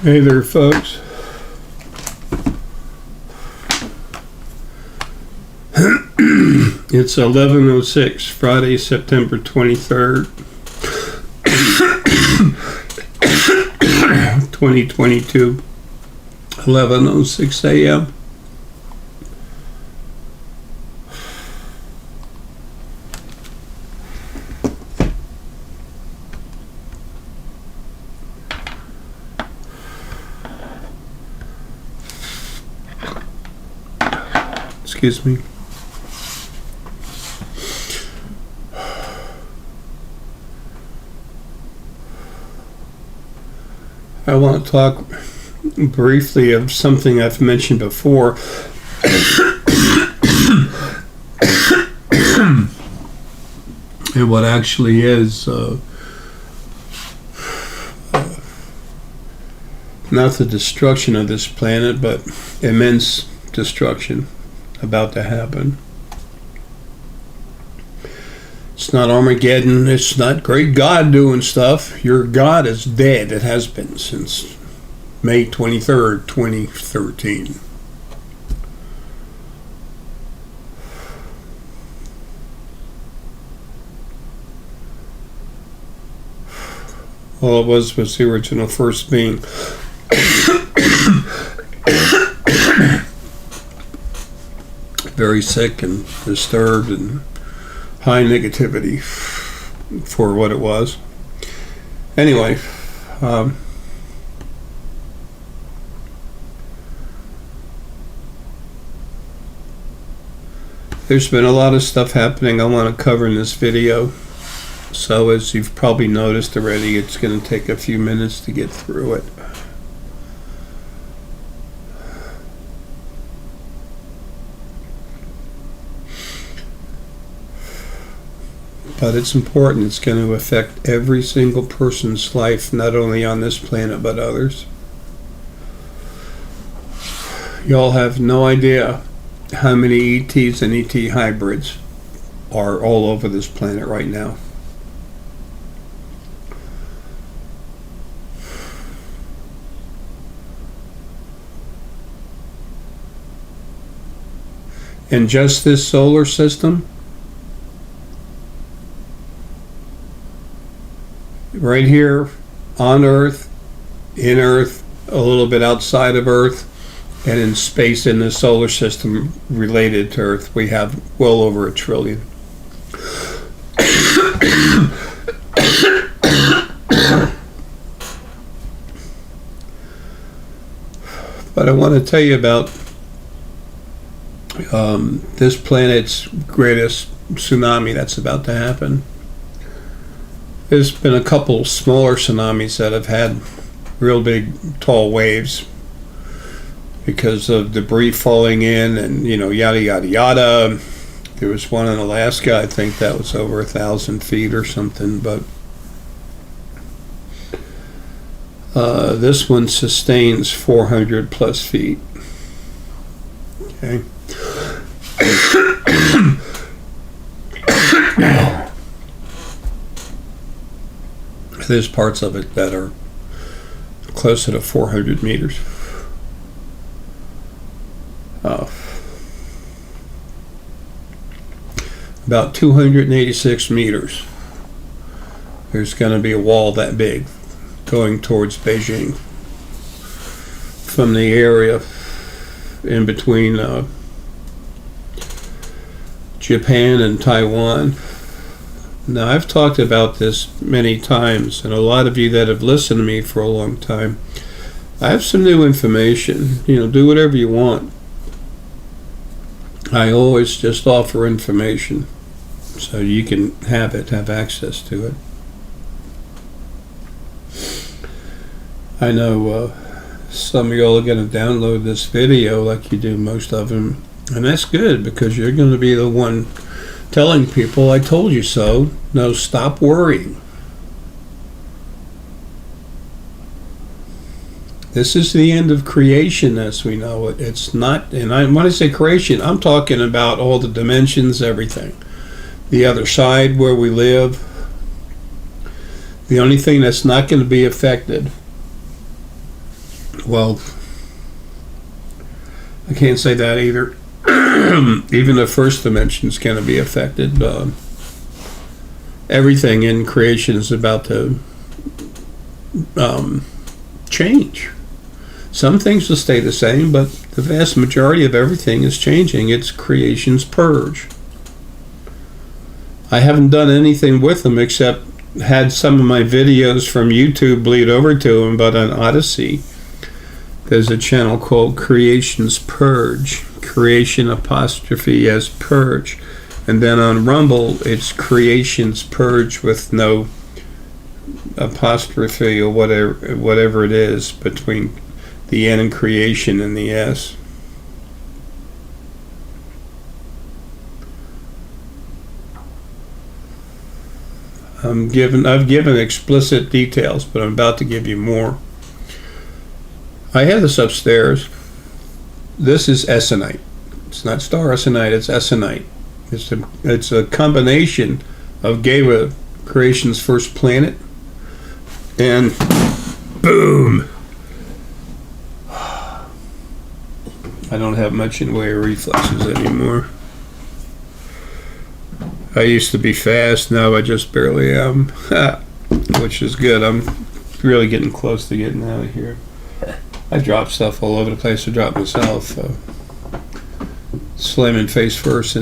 Hey there, folks. It's 11:06, Friday, September 23rd, 2022, 11:06 a.m. Excuse me. I want to talk briefly of something I've mentioned before. And what actually is not the destruction of this planet, but immense destruction about to happen. It's not Armageddon. It's not great God doing stuff. Your God is dead. It has been since May 23rd, 2013. All it was the original first being. Very sick and disturbed and high negativity for what it was. Anyway, there's been a lot of stuff happening I want to cover in this video. So as you've probably noticed already, it's going to take a few minutes to get through it. But it's important. It's going to affect every single person's life, not only on this planet, but others. Y'all have no idea how many ETs and ET hybrids are all over this planet right now. In just this solar system, right here on Earth, in Earth, a little bit outside of Earth, and in space in the solar system related to Earth, we have well over 1 trillion. But I want to tell you about this planet's greatest tsunami that's about to happen. There's been a couple smaller tsunamis that have had real big, tall waves because of debris falling in and, yada, yada, yada. There was one in Alaska, I think that was over 1,000 feet or something, but this one sustains 400 plus feet. Okay. There's parts of it that are closer to 400 meters. About 286 meters. There's going to be a wall that big going towards Beijing from the area in between Japan and Taiwan. Now, I've talked about this many times, and a lot of you that have listened to me for a long time, I have some new information. Do whatever you want. I always just offer information so you can have access to it. I know some of y'all are going to download this video like you do most of them, and that's good because you're going to be the one telling people, I told you so. No, stop worrying. This is the end of creation as we know it. It's not, and when I say creation, I'm talking about all the dimensions, everything. The other side where we live. The only thing that's not going to be affected Well, I can't say that either. Even the first dimension is going to be affected. Everything in creation is about to change. Some things will stay the same, but the vast majority of everything is changing. It's creation's purge. I haven't done anything with them except had some of my videos from YouTube bleed over to them, but on Odyssey, there's a channel called Creation's Purge. Creation apostrophe as purge. And then on Rumble, it's Creation's Purge with no apostrophe or whatever it is between the N in creation and the S. I've given explicit details, but I'm about to give you more. I have this upstairs. This is Essonite. It's not star Essonite, it's Essonite. It's a combination of Gaia, creation's first planet, and boom! I don't have much in the way of reflexes anymore. I used to be fast, now I just barely am, which is good. I'm really getting close to getting out of here. I drop stuff all over the place. I drop myself, slamming face first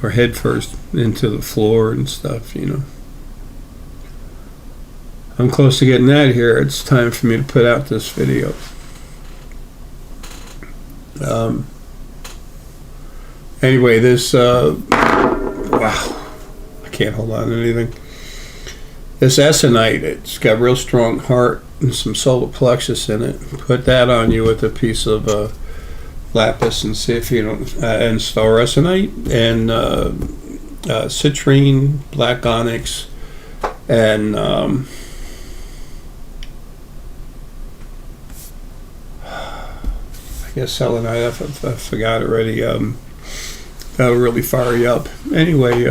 or head first into the floor and stuff, you know. I'm close to getting out of here. It's time for me to put out this video. Anyway, this, wow, I can't hold on to anything. This Essonite, it's got real strong heart and some solar plexus in it. Put that on you with a piece of lapis and see if you don't, and star Essonite and citrine, black onyx, and I guess selenite. I forgot already. That'll really fire you up. Anyway,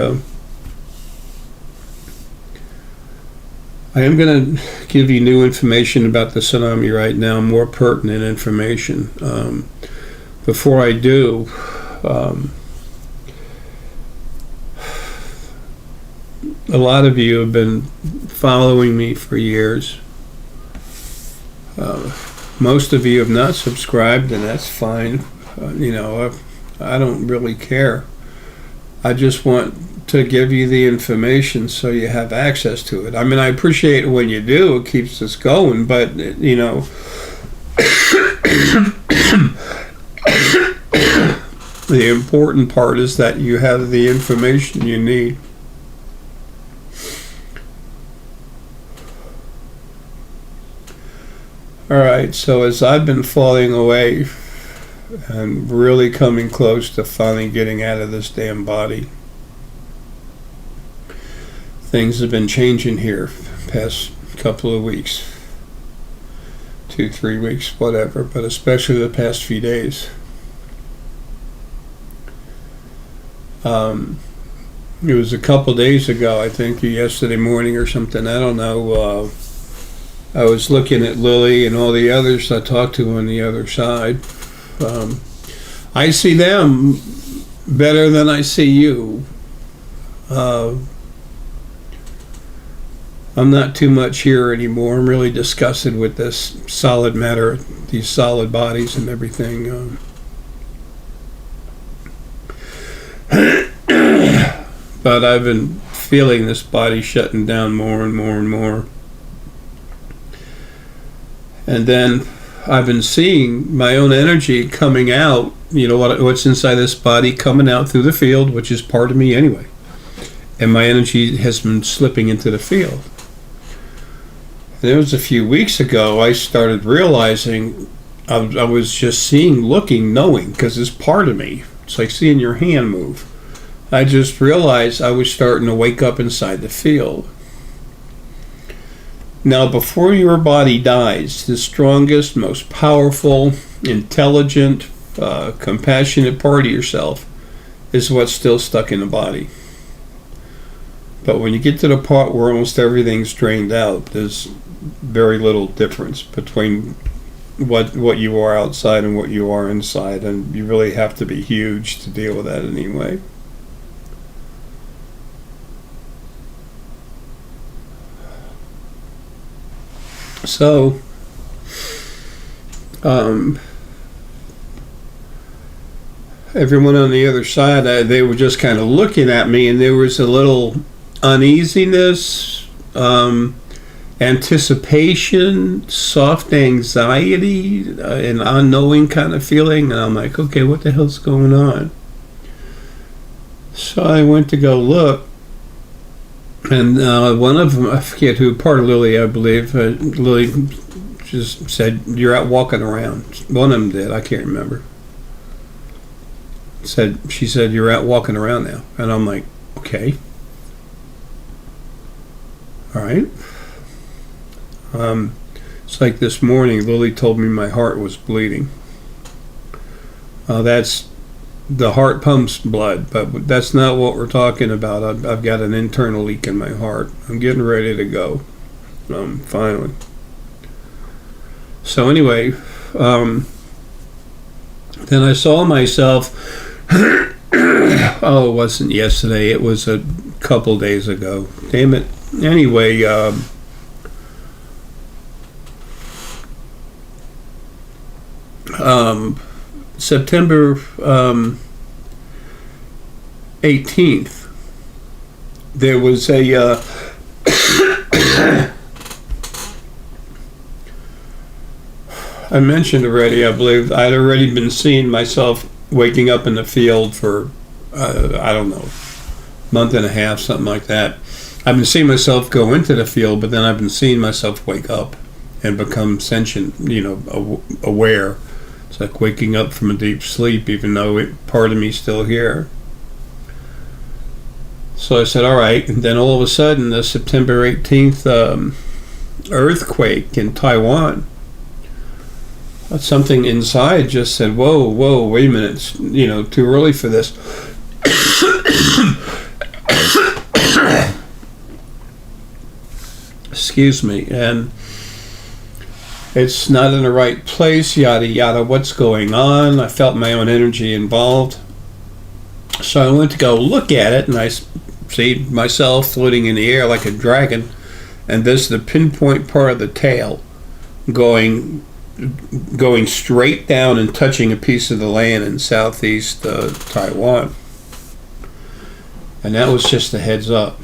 I am going to give you new information about the tsunami right now, more pertinent information. Before I do, a lot of you have been following me for years. Most of you have not subscribed, and that's fine. You know, I don't really care. I just want to give you the information so you have access to it. I mean, I appreciate it when you do. It keeps us going, but, you know, the important part is that you have the information you need. All right, so as I've been falling away and really coming close to finally getting out of this damn body, things have been changing here past couple of weeks, 2-3 weeks, whatever, but especially the past few days. It was a couple days ago, I think, yesterday morning or something, I don't know. I was looking at Lily and all the others I talked to on the other side. I see them better than I see you. I'm not too much here anymore. I'm really disgusted with this solid matter, these solid bodies and everything. But I've been feeling this body shutting down more and more and more. And then I've been seeing my own energy coming out, you know, what's inside this body coming out through the field, which is part of me anyway. And my energy has been slipping into the field. And it was a few weeks ago I started realizing I was just seeing, looking, knowing, because it's part of me. It's like seeing your hand move. I just realized I was starting to wake up inside the field. Now, before your body dies, the strongest, most powerful, intelligent, compassionate part of yourself is what's still stuck in the body. But when you get to the part where almost everything's drained out, there's very little difference between what you are outside and what you are inside, and you really have to be huge to deal with that anyway. So, everyone on the other side, they were just kind of looking at me, and there was a little uneasiness, anticipation, soft anxiety, an unknowing kind of feeling. And I'm like, okay, what the hell's going on? So I went to go look, and one of them, I forget who, part of Lily, I believe, Lily just said, "You're out walking around." One of them did, I can't remember. She said, "You're out walking around now." And I'm like, okay. All right. It's like this morning, Lily told me my heart was bleeding. That's the heart pumps blood, but that's not what we're talking about. I've got an internal leak in my heart. I'm getting ready to go. Finally. So anyway, then I saw myself. Oh, it wasn't yesterday. It was a couple days ago. Damn it. Anyway, September 18th, there was a I mentioned already, I believe, I'd already been seeing myself waking up in the field for, I don't know, month and a half, something like that. I've been seeing myself go into the field, but then I've been seeing myself wake up and become sentient, aware. It's like waking up from a deep sleep, even though part of me's still here. So I said, all right. And then all of a sudden, the September 18th earthquake in Taiwan, something inside just said, whoa, wait a minute, it's, too early for this. Excuse me. And it's not in the right place, yada yada, what's going on? I felt my own energy involved. So I went to go look at it, and I see myself floating in the air like a dragon, and this the pinpoint part of the tail going straight down and touching a piece of the land in southeast Taiwan. And that was just a heads up.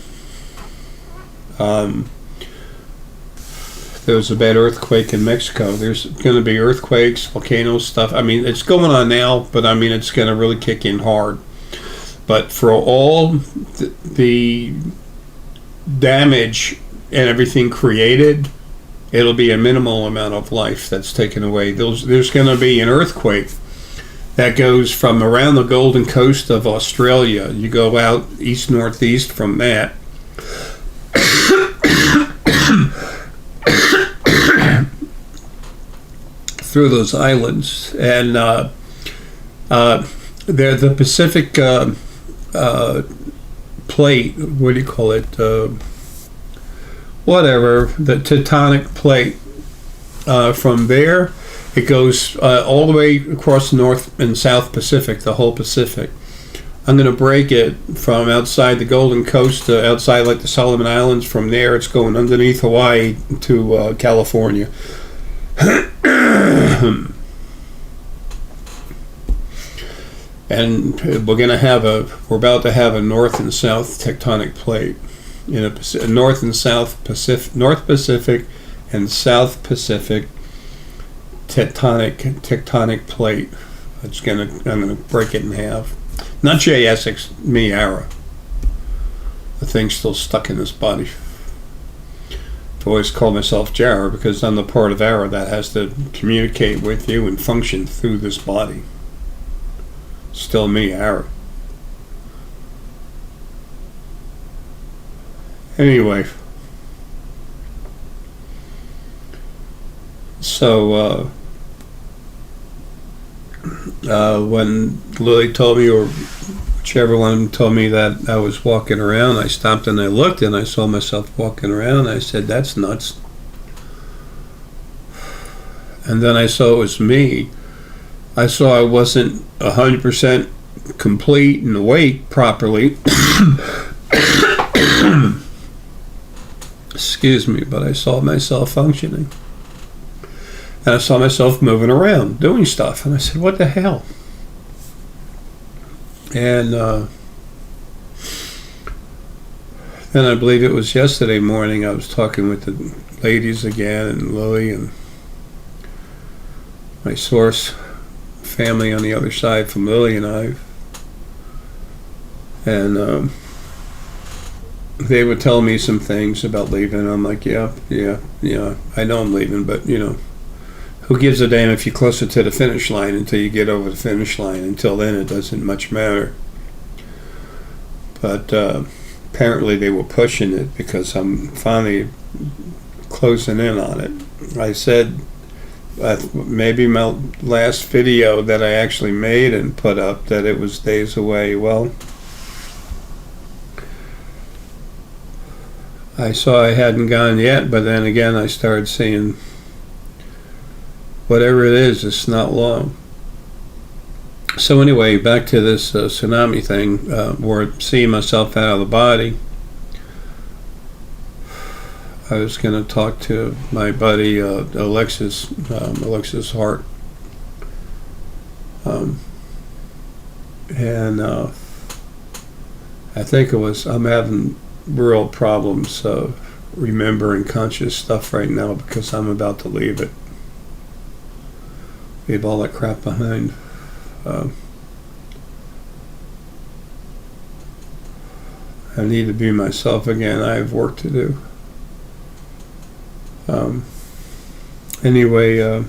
There was a bad earthquake in Mexico. There's going to be earthquakes, volcanoes, stuff. I mean, it's going on now, but I mean, it's going to really kick in hard. But for all the damage and everything created, it'll be a minimal amount of life that's taken away. There's going to be an earthquake that goes from around the Golden Coast of Australia. You go out east-northeast from that. Through those islands. And they're the Pacific plate, what do you call it? Whatever, the tectonic plate. From there, it goes all the way across the North and South Pacific, the whole Pacific. I'm going to break it from outside the Golden Coast to outside like the Solomon Islands. From there, it's going underneath Hawaii to California. And we're about to have a North and South tectonic plate, a North and South Pacific, North Pacific and South Pacific tectonic plate. I'm gonna break it in half. Not J. Essex, me, Ara. The thing's still stuck in this body. I always call myself Jara because I'm the part of Ara that has to communicate with you and function through this body. Still me, Ara. Anyway. So, when Lily told me, or whichever one told me that I was walking around, I stopped and I looked and I saw myself walking around. I said, that's nuts. and then I saw it was me. I saw I wasn't 100% complete and awake properly. Excuse me, but I saw myself functioning. And I saw myself moving around, doing stuff. And I said, what the hell? And then I believe it was yesterday morning, I was talking with the ladies again, and Lily and my source family on the other side from Lily and I. And they would tell me some things about leaving. And I'm like, yeah, I know I'm leaving, but who gives a damn if you're closer to the finish line until you get over the finish line? Until then, it doesn't much matter. But apparently they were pushing it because I'm finally closing in on it. I said, maybe my last video that I actually made and put up, that it was days away. Well, I saw I hadn't gone yet, but then again I started seeing whatever it is, it's not long. So anyway, back to this tsunami thing, or seeing myself out of the body. I was going to talk to my buddy Alexis Hart, and I think I'm having real problems remembering conscious stuff right now because I'm about to leave it. Leave all that crap behind. I need to be myself again. I have work to do. Anyway,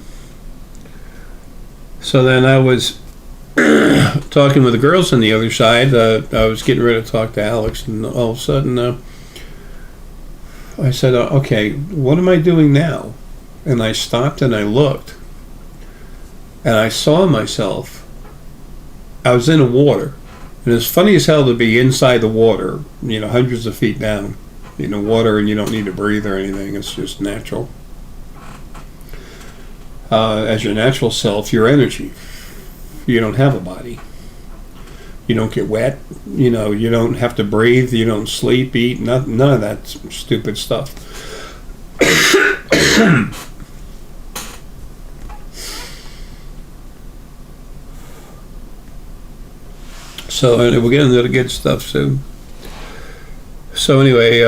so then I was talking with the girls on the other side. I was getting ready to talk to Alex, and all of a sudden I said, okay, what am I doing now? And I stopped and I looked, and I saw myself. I was in the water, and it's funny as hell to be inside the water, hundreds of feet down, water, and you don't need to breathe or anything. It's just natural. As your natural self, your energy. You don't have a body. You don't get wet. You don't have to breathe. You don't sleep, eat, none of that stupid stuff. So we'll get into the good stuff soon. So anyway,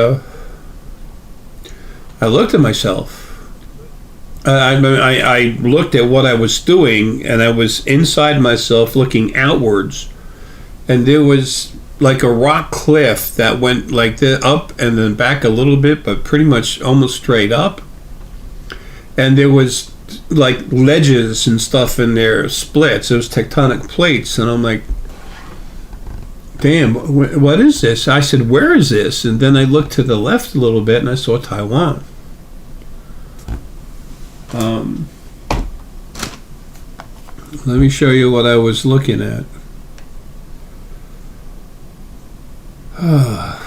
I looked at myself. I looked at what I was doing, and I was inside myself looking outwards, and there was like a rock cliff that went like this, up and then back a little bit, but pretty much almost straight up. And there was like ledges and stuff in there, splits. It was tectonic plates, and I'm like, damn, what is this? I said, where is this? And then I looked to the left a little bit, and I saw Taiwan. Let me show you what I was looking at. I'm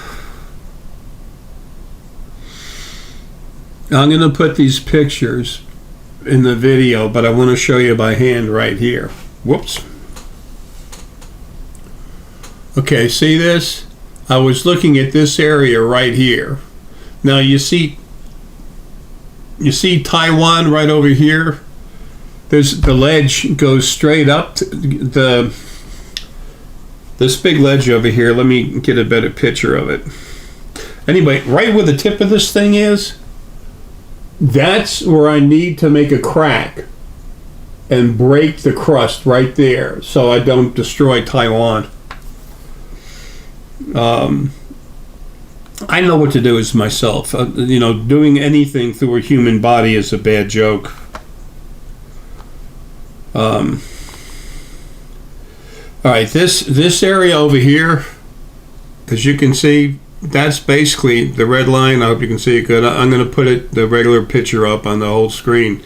going to put these pictures in the video, but I want to show you by hand right here. Whoops. Okay, see this? I was looking at this area right here. Now you see Taiwan right over here? There's the ledge goes straight up to this big ledge over here. Let me get a better picture of it. Anyway, right where the tip of this thing is, that's where I need to make a crack and break the crust right there so I don't destroy Taiwan. I know what to do as myself. Doing anything through a human body is a bad joke. All right, this area over here, as you can see, that's basically the red line. I hope you can see it good. I'm going to put the regular picture up on the whole screen.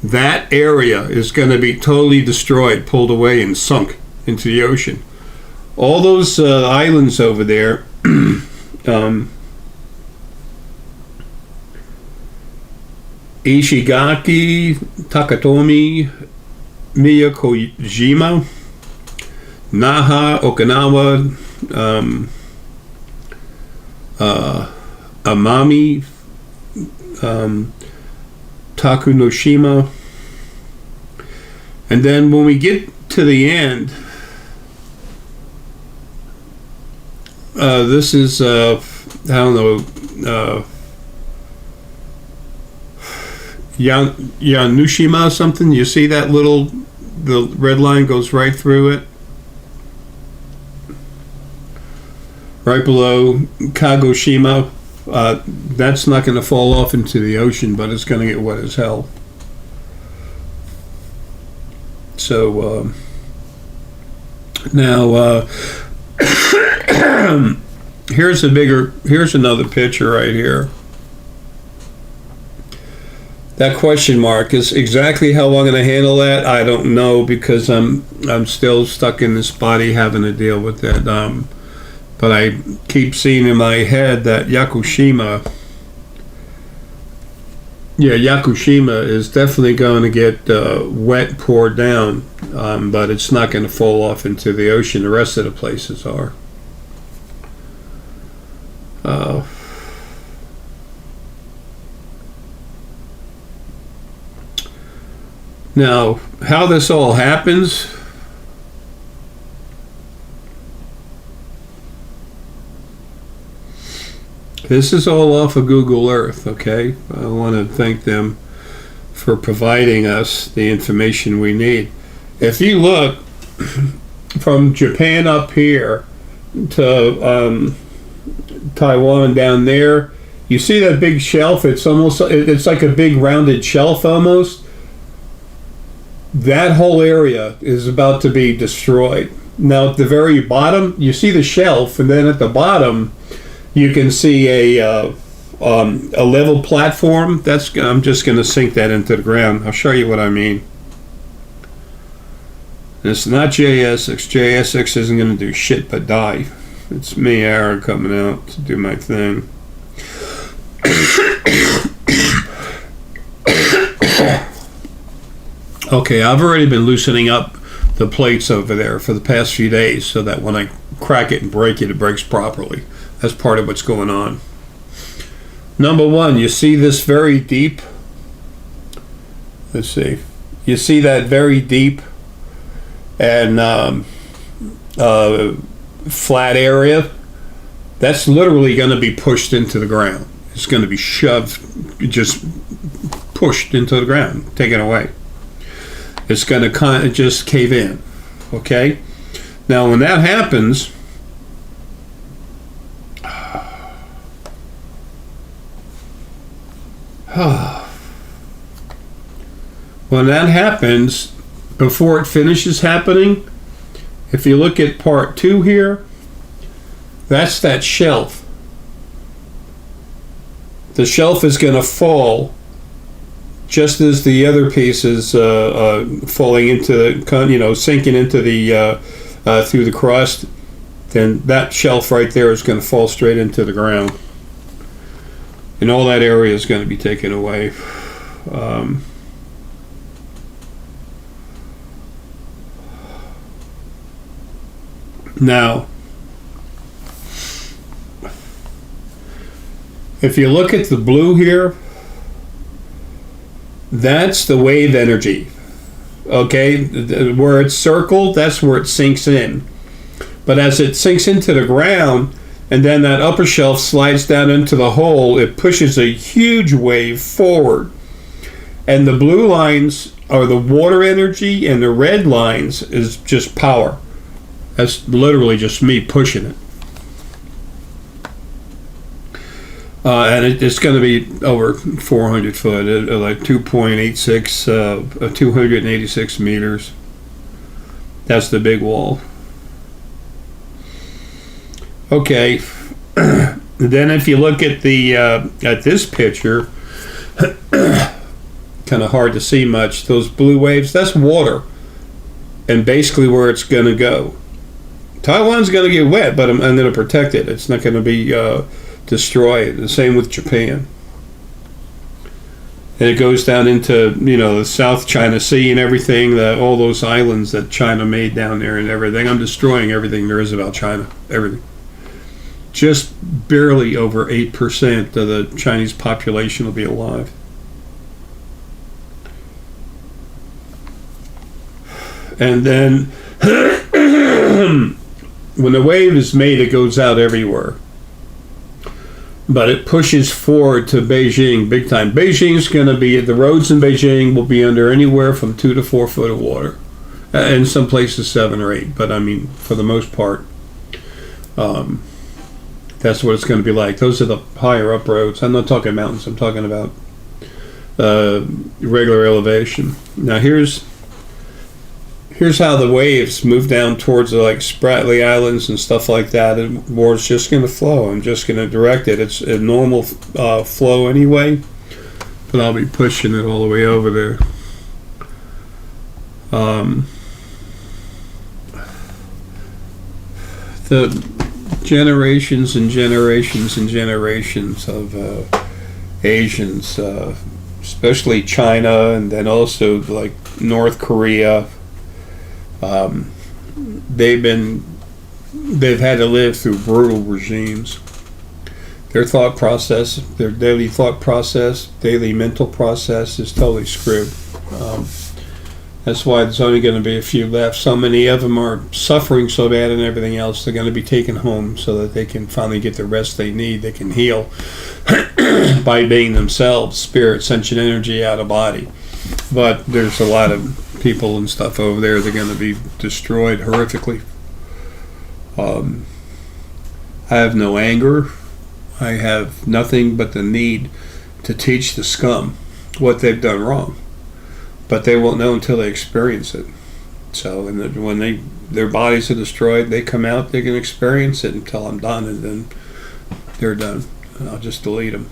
That area is going to be totally destroyed, pulled away, and sunk into the ocean. All those islands over there, Ishigaki, Takatomi, Miyakojima, Naha, Okinawa, Amami, Takunoshima. And then when we get to the end, this is, I don't know, Yanushima something. You see that the red line goes right through it. Right below Kagoshima. That's not going to fall off into the ocean, but it's going to get wet as hell. So now here's another picture right here. That question mark is exactly how I'm going to handle that. I don't know, because I'm still stuck in this body having to deal with that. But I keep seeing in my head that Yakushima is definitely going to get wet, poured down, but it's not going to fall off into the ocean. The rest of the places are. Now, how this all happens, this is all off of Google Earth, okay? I want to thank them for providing us the information we need. If you look from Japan up here to Taiwan down there, you see that big shelf? It's like a big rounded shelf almost. That whole area is about to be destroyed. Now at the very bottom, you see the shelf, and then at the bottom, you can see a level platform. I'm just going to sink that into the ground. I'll show you what I mean. It's not JSX. JSX isn't going to do shit but die. It's me, Aaron, coming out to do my thing. Okay, I've already been loosening up the plates over there for the past few days so that when I crack it and break it, it breaks properly. That's part of what's going on. Number one, you see this very deep. Let's see. You see that very deep and flat area? That's literally going to be pushed into the ground. It's going to be shoved, just pushed into the ground, taken away. It's going to kind of just cave in. Okay? Now, when that happens, before it finishes happening, if you look at part 2 here, that's that shelf. The shelf is going to fall just as the other pieces falling into sinking into the through the crust. Then that shelf right there is going to fall straight into the ground, and all that area is going to be taken away. Now, if you look at the blue here, that's the wave energy. Okay, where it's circled, that's where it sinks in. But as it sinks into the ground, and then that upper shelf slides down into the hole, it pushes a huge wave forward. And the blue lines are the water energy, and the red lines is just power. That's literally just me pushing it. And it's going to be over 400 foot, like 2.86, 286 meters. That's the big wall. Okay. Then if you look at this picture, kind of hard to see much. Those blue waves, that's water, and basically where it's going to go. Taiwan's going to get wet, but I'm going to protect it. It's not going to be destroyed. The same with Japan. And it goes down into, the South China Sea and everything, all those islands that China made down there and everything. I'm destroying everything there is about China, everything. Just barely over 8% of the Chinese population will be alive. And then when the wave is made, it goes out everywhere. But it pushes forward to Beijing big time. Beijing's going to be, the roads in Beijing will be under anywhere from 2 to 4 foot of water. In some places 7 or 8, but I mean, for the most part, that's what it's going to be like. Those are the higher up roads. I'm not talking mountains, I'm talking about regular elevation. Now here's how the waves move down towards the Spratly Islands and stuff like that, and water's just going to flow. I'm just going to direct it. It's a normal flow anyway, but I'll be pushing it all the way over there. The generations and generations and generations of Asians, especially China, and then also like North Korea, they've had to live through brutal regimes. Their thought process, their daily thought process, daily mental process is totally screwed. That's why there's only going to be a few left. So many of them are suffering so bad and everything else, they're going to be taken home so that they can finally get the rest they need. They can heal by being themselves, spirit, sentient energy out of body. But there's a lot of people and stuff over there that are going to be destroyed horrifically. I have no anger. I have nothing but the need to teach the scum what they've done wrong. But they won't know until they experience it. So when their bodies are destroyed, they come out, they can experience it until I'm done, and then they're done. And I'll just delete them.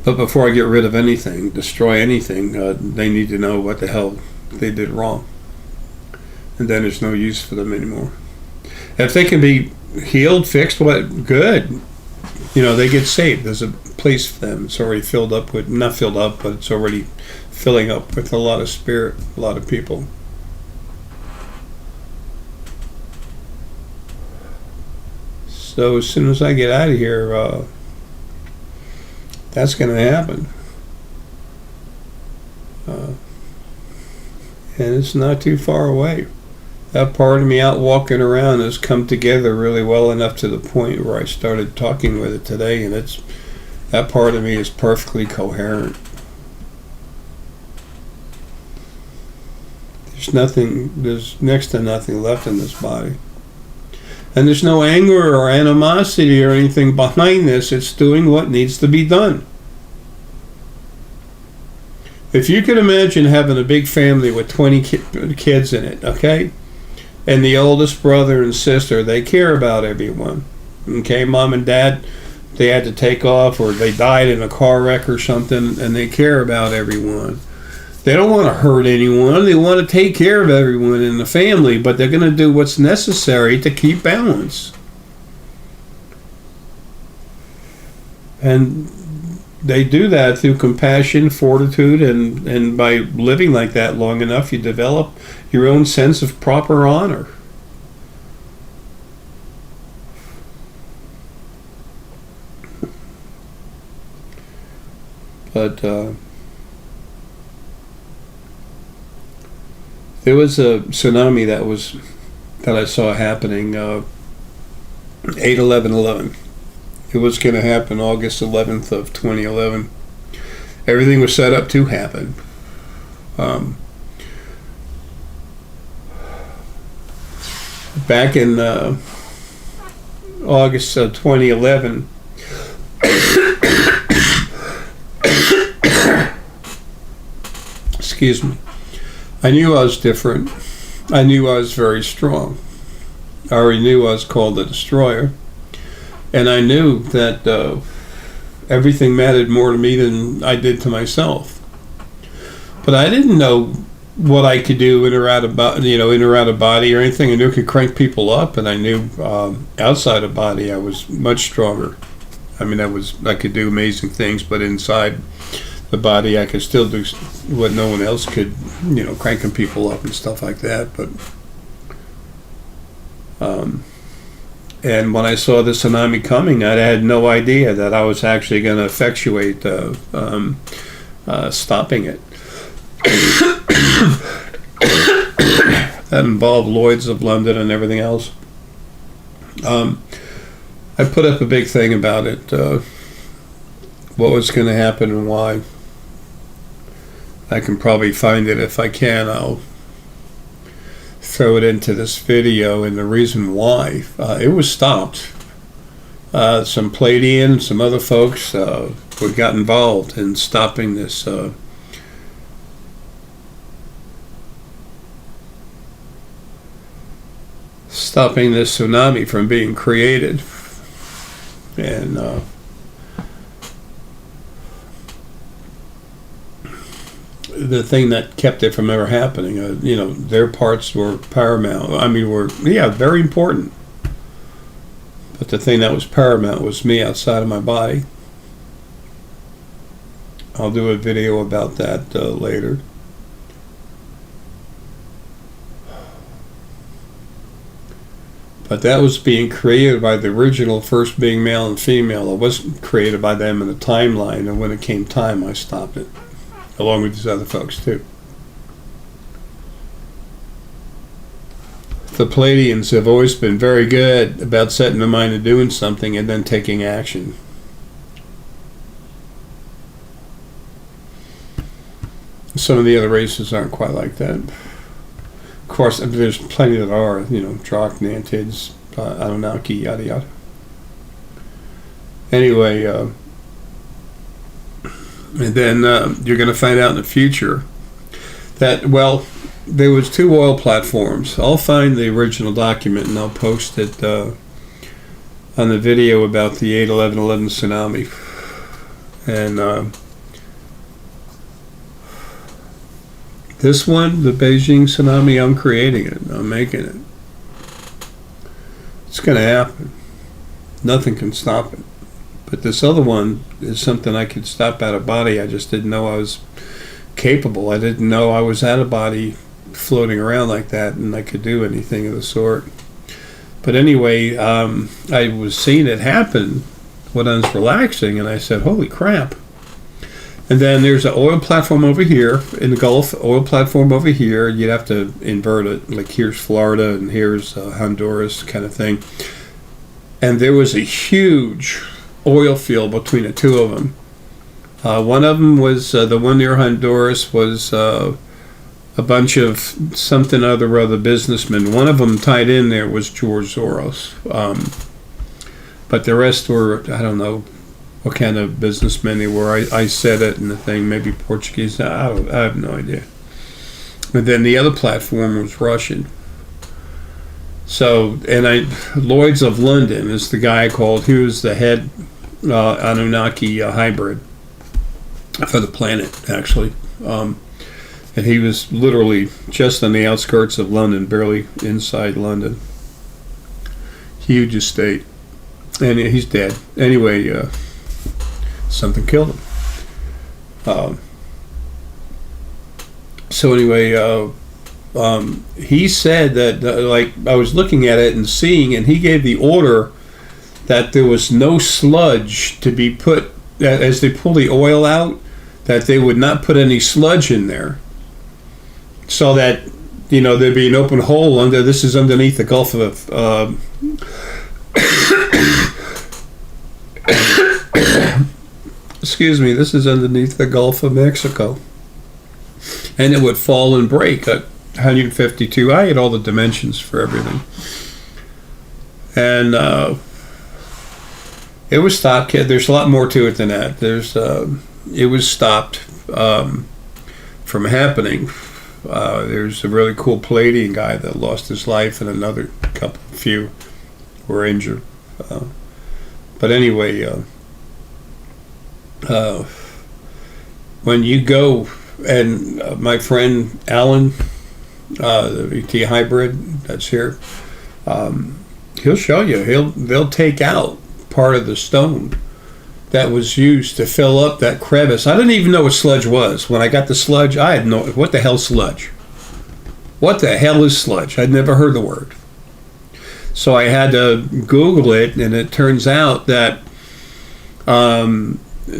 But before I get rid of anything, destroy anything, they need to know what the hell they did wrong. And then there's no use for them anymore. If they can be healed, fixed, good. They get saved. There's a place for them. It's already filled up with, not filled up, but it's already filling up with a lot of spirit, a lot of people. So as soon as I get out of here, that's going to happen. And it's not too far away. That part of me out walking around has come together really well enough to the point where I started talking with it today, and that part of me is perfectly coherent. There's next to nothing left in this body. And there's no anger or animosity or anything behind this. It's doing what needs to be done. If you could imagine having a big family with 20 kids in it, okay? And the oldest brother and sister, they care about everyone. Okay, mom and dad, they had to take off or they died in a car wreck or something, and they care about everyone. They don't want to hurt anyone. They want to take care of everyone in the family, but they're going to do what's necessary to keep balance. And they do that through compassion, fortitude, and by living like that long enough, you develop your own sense of proper honor. But there was a tsunami that I saw happening 8/11/11. It was going to happen August 11th of 2011. Everything was set up to happen. Back in August of 2011, excuse me, I knew I was different. I knew I was very strong. I already knew I was called the Destroyer. And I knew that everything mattered more to me than I did to myself. But I didn't know what I could do in or out of body or anything. I knew I could crank people up, and I knew outside of body I was much stronger. I mean, I could do amazing things, but inside the body, I could still do what no one else could, cranking people up and stuff like that. But and when I saw the tsunami coming, I had no idea that I was actually going to effectuate stopping it. That involved Lloyd's of London and everything else. I put up a big thing about it, what was going to happen and why. I can probably find it. If I can, I'll throw it into this video, and the reason why. It was stopped. Some Palladian, some other folks got involved in stopping this tsunami from being created. And the thing that kept it from ever happening, their parts were paramount. I mean, very important. But the thing that was paramount was me outside of my body. I'll do a video about that later. But that was being created by the original first being male and female. It wasn't created by them in the timeline, and when it came time, I stopped it, along with these other folks too. The Palladians have always been very good about setting their mind to doing something and then taking action. Some of the other races aren't quite like that. Of course, there's plenty that are, Drak, Nantids, Anunnaki, yada yada. Anyway, and then you're going to find out in the future that, there was 2 oil platforms. I'll find the original document and I'll post it on the video about the 8/11/11 tsunami. And this one, the Beijing tsunami, I'm creating it. I'm making it. It's going to happen. Nothing can stop it. But this other one is something I could stop out of body. I just didn't know I was capable. I didn't know I was out of body floating around like that and I could do anything of the sort. But anyway, I was seeing it happen when I was relaxing, and I said, holy crap. And then there's an oil platform over here in the Gulf, oil platform over here. You'd have to invert it. Like here's Florida and here's Honduras kind of thing. And there was a huge oil field between the 2 of them. One of them was, the one near Honduras was a bunch of something other businessmen. One of them tied in there was George Soros. But the rest were, I don't know what kind of businessmen they were. I said it in the thing, maybe Portuguese. I have no idea. But then the other platform was Russian. So, Lloyd's of London is the guy I called. He was the head Anunnaki hybrid for the planet, actually. And he was literally just on the outskirts of London, barely inside London. Huge estate. And he's dead. Anyway, something killed him. So anyway, he said that, I was looking at it and seeing, and he gave the order that there was no sludge to be put, as they pull the oil out, that they would not put any sludge in there. So that, there'd be an open hole this is underneath the Gulf of, excuse me, this is underneath the Gulf of Mexico. And it would fall and break at 152. I had all the dimensions for everything. And it was stopped. There's a lot more to it than that. It was stopped from happening. There's a really cool Palladian guy that lost his life, and another few were injured. But anyway, when you go, and my friend Alan, the VT hybrid that's here, he'll show you. They'll take out part of the stone that was used to fill up that crevice. I didn't even know what sludge was. When I got the sludge, I had no, what the hell sludge? What the hell is sludge? I'd never heard the word. So I had to Google it, and it turns out that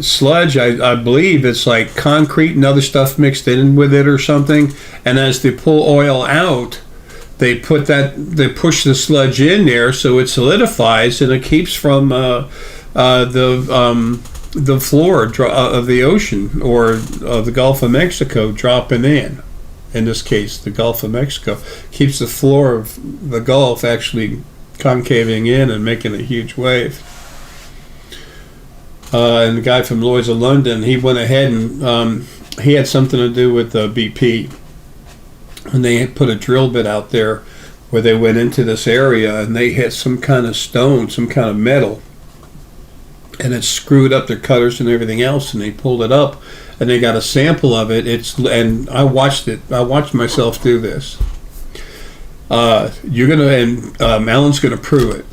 sludge, I believe it's like concrete and other stuff mixed in with it or something. And as they pull oil out, they push the sludge in there so it solidifies, and it keeps from the floor of the ocean or of the Gulf of Mexico dropping in. In this case, the Gulf of Mexico keeps the floor of the Gulf actually concaving in and making a huge wave. And the guy from Lloyd's of London, he went ahead and he had something to do with BP. And they had put a drill bit out there where they went into this area and they hit some kind of stone, some kind of metal. And it screwed up their cutters and everything else, and they pulled it up and they got a sample of it. And I watched it. I watched myself do this. Alan's gonna prove it.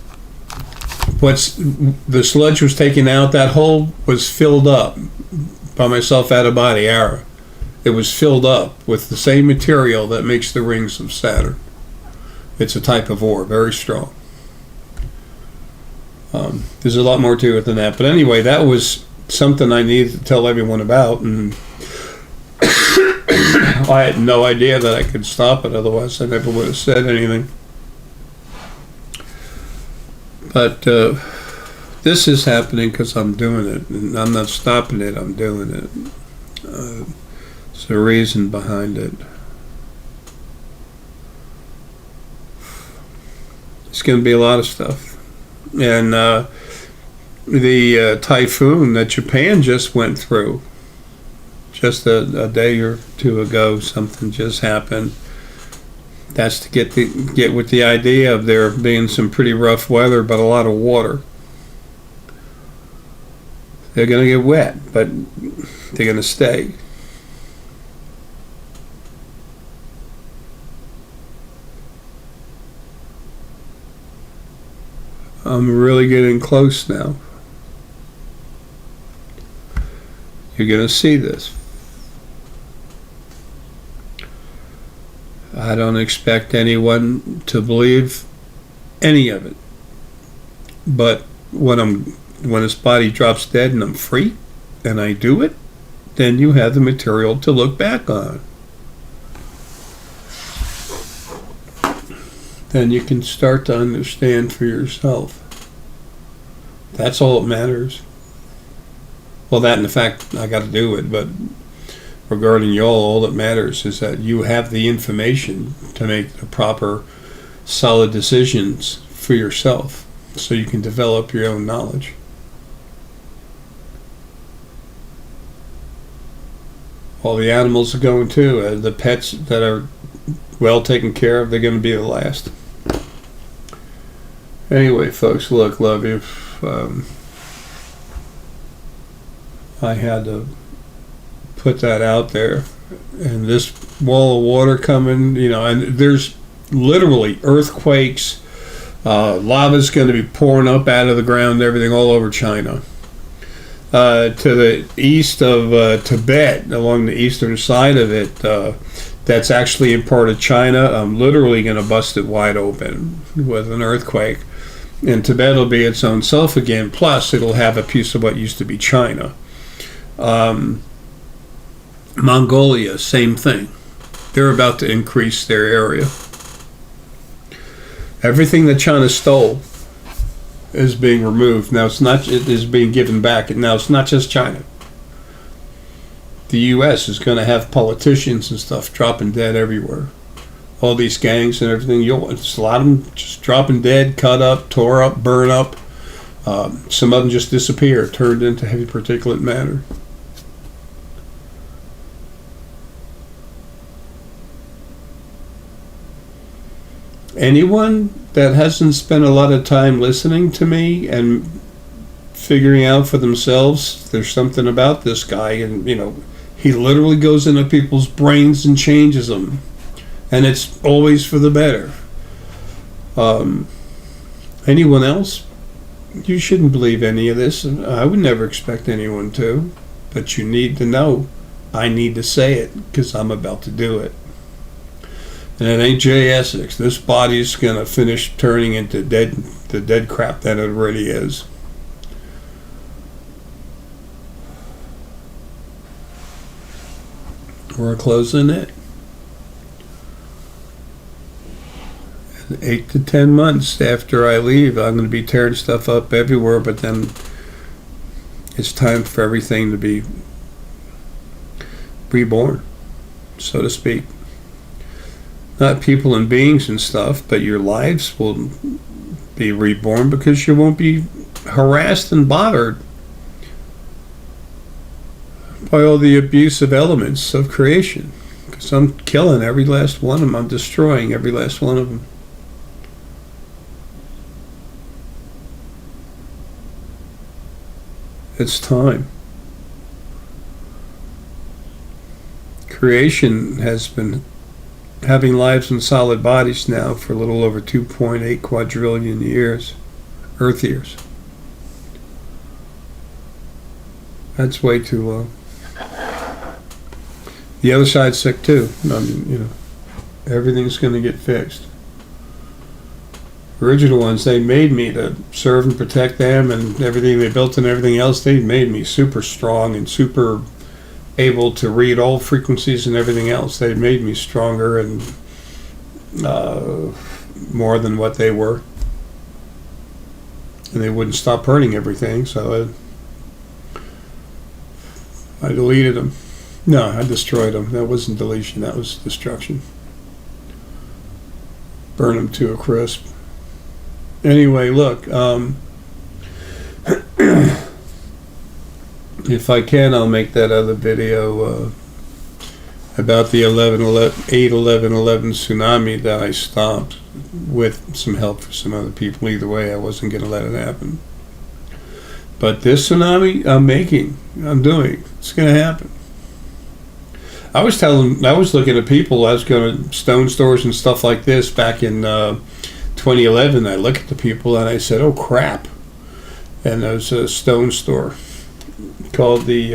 The sludge was taken out. That hole was filled up by myself out of body arrow. It was filled up with the same material that makes the rings of Saturn. It's a type of ore, very strong. There's a lot more to it than that. But anyway, that was something I needed to tell everyone about, and I had no idea that I could stop it. Otherwise, I never would have said anything. But this is happening because I'm doing it, and I'm not stopping it, I'm doing it. There's a reason behind it. It's going to be a lot of stuff. And the typhoon that Japan just went through, just a day or two ago, something just happened. That's to get with the idea of there being some pretty rough weather, but a lot of water. They're going to get wet, but they're going to stay. I'm really getting close now. You're going to see this. I don't expect anyone to believe any of it. But when this body drops dead and I'm free and I do it, then you have the material to look back on. Then you can start to understand for yourself. That's all that matters. Well, that and the fact I got to do it, but regarding y'all, all that matters is that you have the information to make the proper, solid decisions for yourself so you can develop your own knowledge. All the animals are going too. The pets that are well taken care of, they're going to be the last. Anyway, folks, look, love you. I had to put that out there. And this wall of water coming, and there's literally earthquakes. Lava's going to be pouring up out of the ground, everything all over China. To the east of Tibet, along the eastern side of it, that's actually in part of China. I'm literally going to bust it wide open with an earthquake. And Tibet will be its own self again, plus it'll have a piece of what used to be China. Mongolia, same thing. They're about to increase their area. Everything that China stole is being removed. Now it is being given back. And now it's not just China. The U.S. is going to have politicians and stuff dropping dead everywhere. All these gangs and everything. A lot of them just dropping dead, cut up, tore up, burn up. Some of them just disappear, turned into heavy particulate matter. Anyone that hasn't spent a lot of time listening to me and figuring out for themselves, there's something about this guy, and he literally goes into people's brains and changes them, and it's always for the better. Anyone else? You shouldn't believe any of this. I would never expect anyone to. But you need to know. I need to say it because I'm about to do it. And it ain't J. Essex. This body's going to finish turning into the dead crap that it already is. We're closing it. 8 to 10 months after I leave, I'm going to be tearing stuff up everywhere, but then it's time for everything to be reborn, so to speak. Not people and beings and stuff, but your lives will be reborn because you won't be harassed and bothered by all the abusive elements of creation. Because I'm killing every last one of them. I'm destroying every last one of them. It's time. Creation has been having lives in solid bodies now for a little over 2.8 quadrillion years, Earth years. That's way too long. The other side's sick too. I mean, everything's going to get fixed. Original ones, they made me to serve and protect them, and everything they built and everything else, they made me super strong and super able to read all frequencies and everything else. They made me stronger and more than what they were. And they wouldn't stop hurting everything, so I deleted them. No, I destroyed them. That wasn't deletion, that was destruction. Burn them to a crisp. Anyway, look, if I can, I'll make that other video about the 8/11/11 tsunami that I stopped with some help from some other people. Either way, I wasn't going to let it happen. But this tsunami I'm doing. It's going to happen. I was looking at people, I was going to stone stores and stuff like this back in 2011. I looked at the people and I said, oh crap. And there was a stone store called the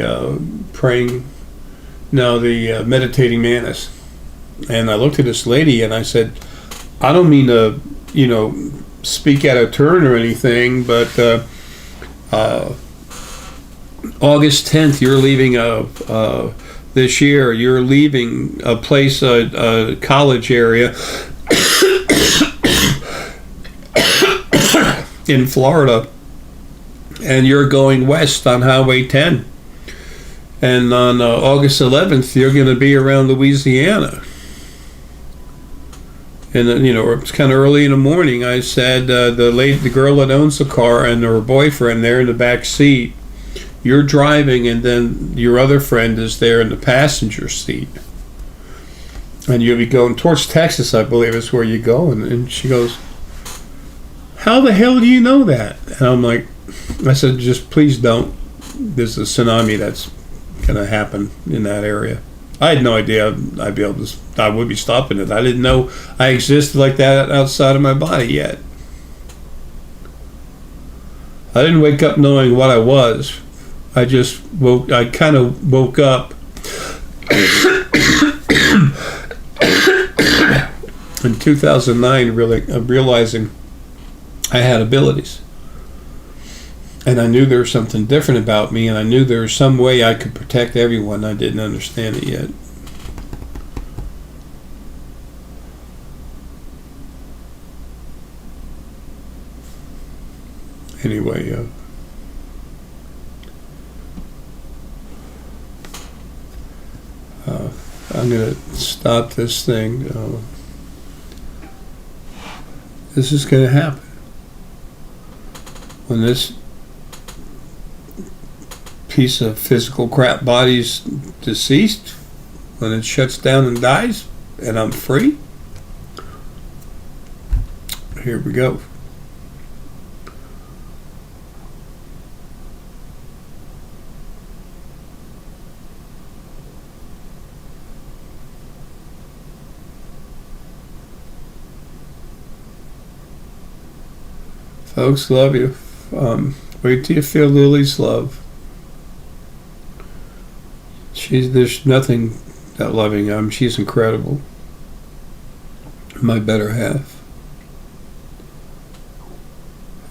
Meditating Mantis. And I looked at this lady and I said, I don't mean to, speak out of turn or anything, but August 10th, you're leaving this year, you're leaving a place, a college area in Florida, and you're going west on Highway 10. And on August 11th, you're going to be around Louisiana. And it's kind of early in the morning. I said, the girl that owns the car and her boyfriend, they're in the back seat. You're driving, and then your other friend is there in the passenger seat. And you'll be going towards Texas, I believe is where you go. And she goes, how the hell do you know that? And I'm like, I said, just please don't. There's a tsunami that's going to happen in that area. I had no idea I would be stopping it. I didn't know I existed like that outside of my body yet. I didn't wake up knowing what I was. I kind of woke up in 2009 realizing I had abilities. And I knew there was something different about me, and I knew there was some way I could protect everyone. I didn't understand it yet. Anyway, I'm going to stop this thing. This is going to happen. When this piece of physical crap body's deceased, when it shuts down and dies, and I'm free, here we go. Folks, love you. Wait till you feel Lily's love. There's nothing that loving. She's incredible. My better half.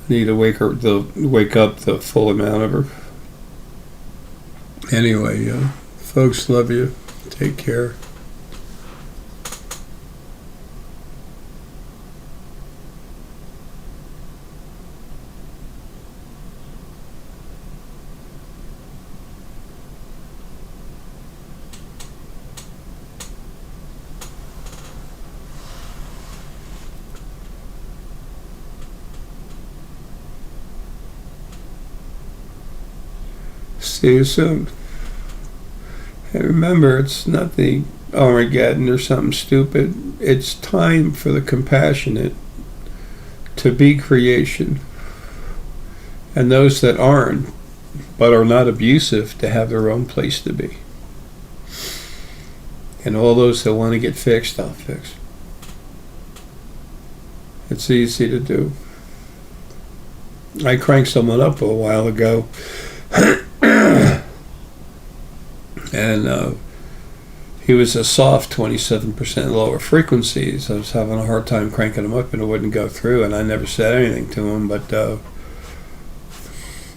Need to wake up the full amount of her. Anyway, folks, love you. Take care. See you soon. And remember, it's not the Armageddon or something stupid. It's time for the compassionate to be creation. And those that aren't, but are not abusive, to have their own place to be. And all those that want to get fixed, I'll fix. It's easy to do. I cranked someone up a while ago. And he was a soft 27% lower frequencies. I was having a hard time cranking him up and it wouldn't go through, and I never said anything to him, but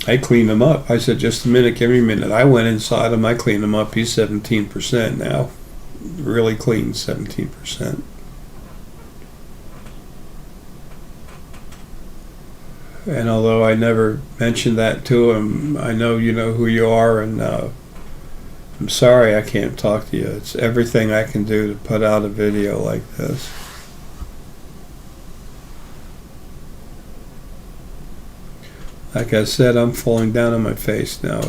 I cleaned him up. I said, just a minute, give me a minute. I went inside him, I cleaned him up. He's 17% now. Really clean 17%. And although I never mentioned that to him, I know you know who you are, and I'm sorry I can't talk to you. It's everything I can do to put out a video like this. Like I said, I'm falling down on my face now.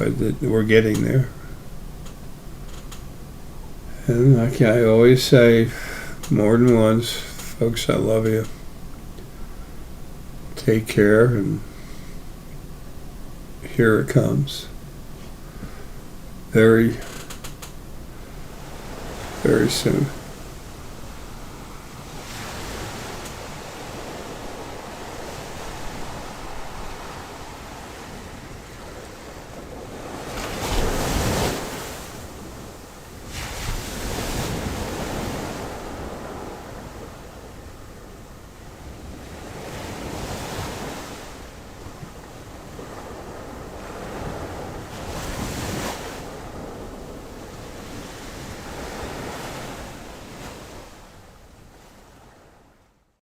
We're getting there. And like I always say, more than once, folks, I love you. Take care, and here it comes. Very, very soon.